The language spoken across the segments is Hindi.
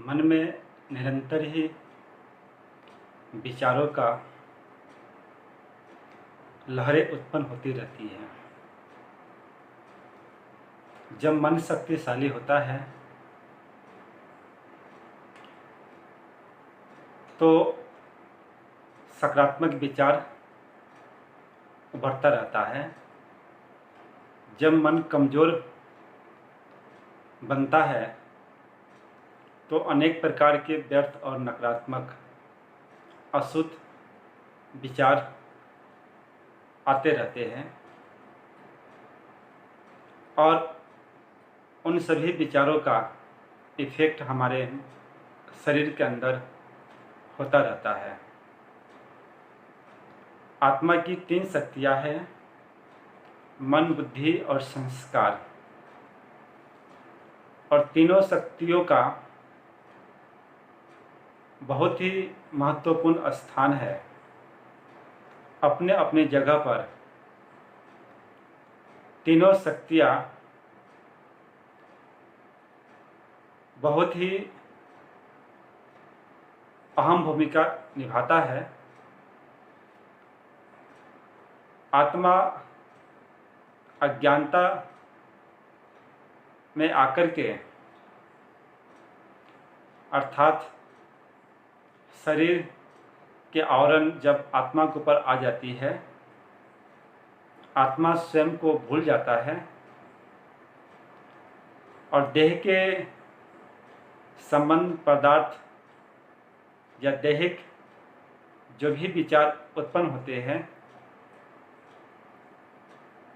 मन में निरंतर ही विचारों का लहरें उत्पन्न होती रहती हैं। जब मन शक्तिशाली होता है तो सकारात्मक विचार उभरता रहता है। जब मन कमज़ोर बनता है तो अनेक प्रकार के व्यर्थ और नकारात्मक अशुद्ध विचार आते रहते हैं और उन सभी विचारों का इफ़ेक्ट हमारे शरीर के अंदर होता रहता है। आत्मा की 3 शक्तियाँ हैं: मन, बुद्धि और संस्कार। और तीनों शक्तियों का बहुत ही महत्वपूर्ण स्थान है। अपने अपने जगह पर तीनों शक्तियाँ बहुत ही अहम भूमिका निभाता है। आत्मा अज्ञानता में आकर के अर्थात शरीर के आवरण जब आत्मा के ऊपर आ जाती है, आत्मा स्वयं को भूल जाता है और देह के संबंध पदार्थ या दैहिक जो भी विचार उत्पन्न होते हैं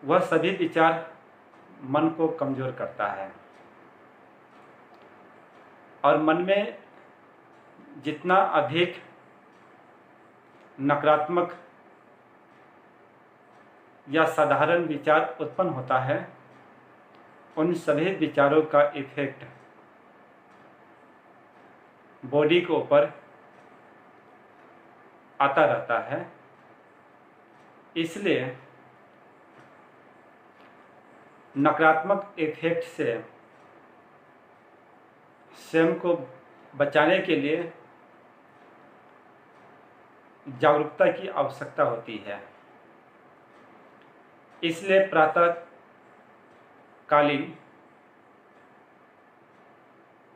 वह सभी विचार मन को कमज़ोर करता है। और मन में जितना अधिक नकारात्मक या साधारण विचार उत्पन्न होता है, उन सभी विचारों का इफ़ेक्ट बॉडी के ऊपर आता रहता है। इसलिए नकारात्मक इफ़ेक्ट से स्वयं को बचाने के लिए जागरूकता की आवश्यकता होती है। इसलिए प्रातः कालीन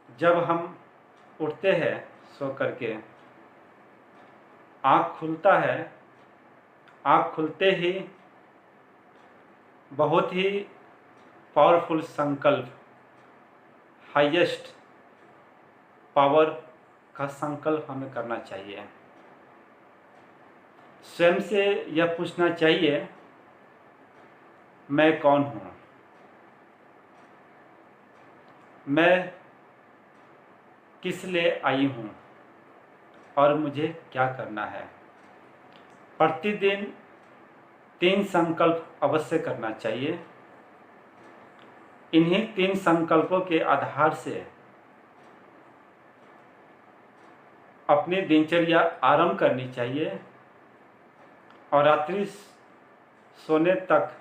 जब हम उठते हैं सो करके, आँख खुलता है, आँख खुलते ही बहुत ही पावरफुल संकल्प, हाईएस्ट पावर का संकल्प हमें करना चाहिए। स्वयं से यह पूछना चाहिए, मैं कौन हूँ, मैं किस लिए आई हूँ और मुझे क्या करना है। प्रतिदिन 3 संकल्प अवश्य करना चाहिए। इन्हीं 3 संकल्पों के आधार से अपनी दिनचर्या आरंभ करनी चाहिए और रात्रि सोने तक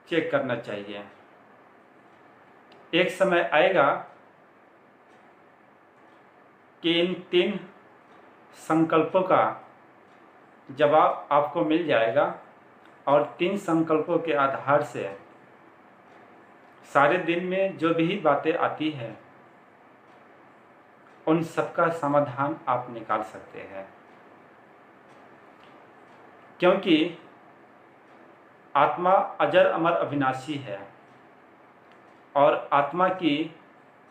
चेक करना चाहिए। एक समय आएगा कि इन 3 संकल्पों का जवाब आपको मिल जाएगा और 3 संकल्पों के आधार से सारे दिन में जो भी बातें आती हैं उन सबका समाधान आप निकाल सकते हैं। क्योंकि आत्मा अजर अमर अविनाशी है और आत्मा की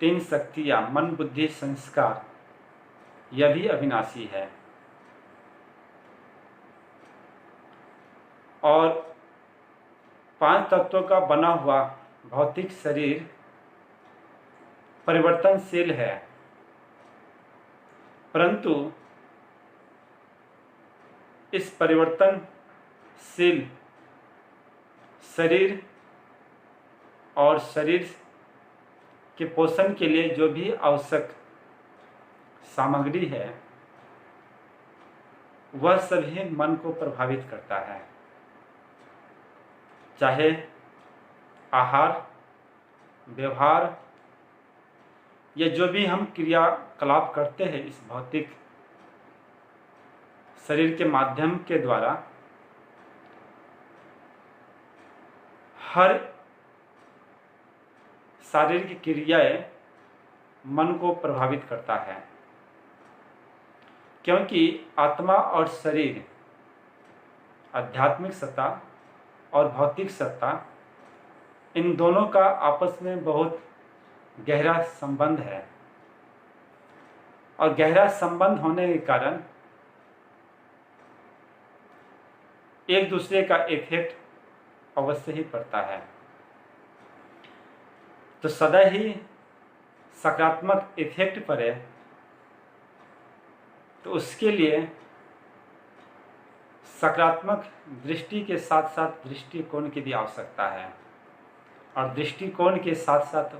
3 शक्तियाँ मन, बुद्धि, संस्कार, यह भी अविनाशी है। और 5 तत्वों का बना हुआ भौतिक शरीर परिवर्तनशील है, परंतु इस परिवर्तनशील शरीर और शरीर के पोषण के लिए जो भी आवश्यक सामग्री है वह सभी मन को प्रभावित करता है। चाहे आहार, व्यवहार, या जो भी हम क्रियाकलाप करते हैं इस भौतिक शरीर के माध्यम के द्वारा, हर शारीरिक क्रियाएं मन को प्रभावित करता है, क्योंकि आत्मा और शरीर, आध्यात्मिक सत्ता और भौतिक सत्ता, इन दोनों का आपस में बहुत गहरा संबंध है। और गहरा संबंध होने के कारण एक दूसरे का इफेक्ट अवश्य ही पड़ता है। तो सदा ही सकारात्मक इफेक्ट पड़े तो उसके लिए सकारात्मक दृष्टि के साथ साथ दृष्टिकोण की भी आवश्यकता है, और दृष्टिकोण के साथ साथ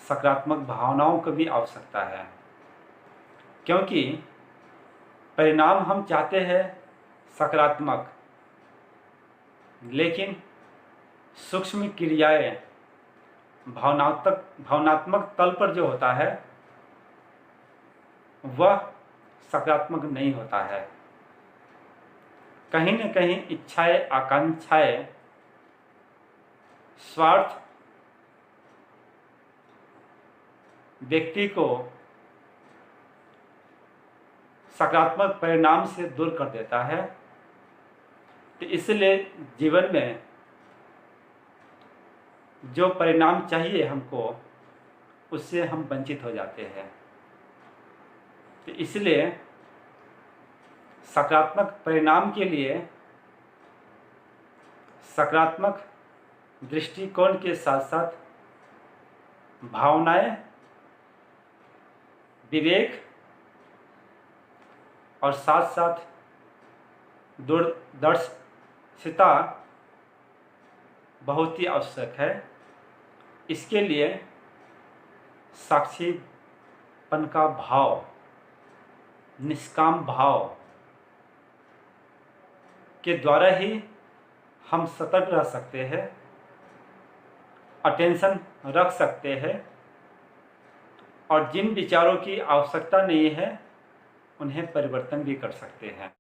सकारात्मक भावनाओं की भी आवश्यकता है, क्योंकि परिणाम हम चाहते हैं सकारात्मक, लेकिन सूक्ष्म क्रियाएं भावनात्मक तल पर जो होता है वह सकारात्मक नहीं होता है। कहीं न कहीं इच्छाएं, आकांक्षाएं, स्वार्थ व्यक्ति को सकारात्मक परिणाम से दूर कर देता है। तो इसलिए जीवन में जो परिणाम चाहिए हमको, उससे हम वंचित हो जाते हैं। तो इसलिए सकारात्मक परिणाम के लिए सकारात्मक दृष्टिकोण के साथ साथ भावनाएं, विवेक और साथ साथ दूरदर्शिता बहुत ही आवश्यक है। इसके लिए साक्षीपन का भाव, निष्काम भाव के द्वारा ही हम सतर्क रह सकते हैं, अटेंशन रख सकते हैं, और जिन विचारों की आवश्यकता नहीं है उन्हें परिवर्तन भी कर सकते हैं।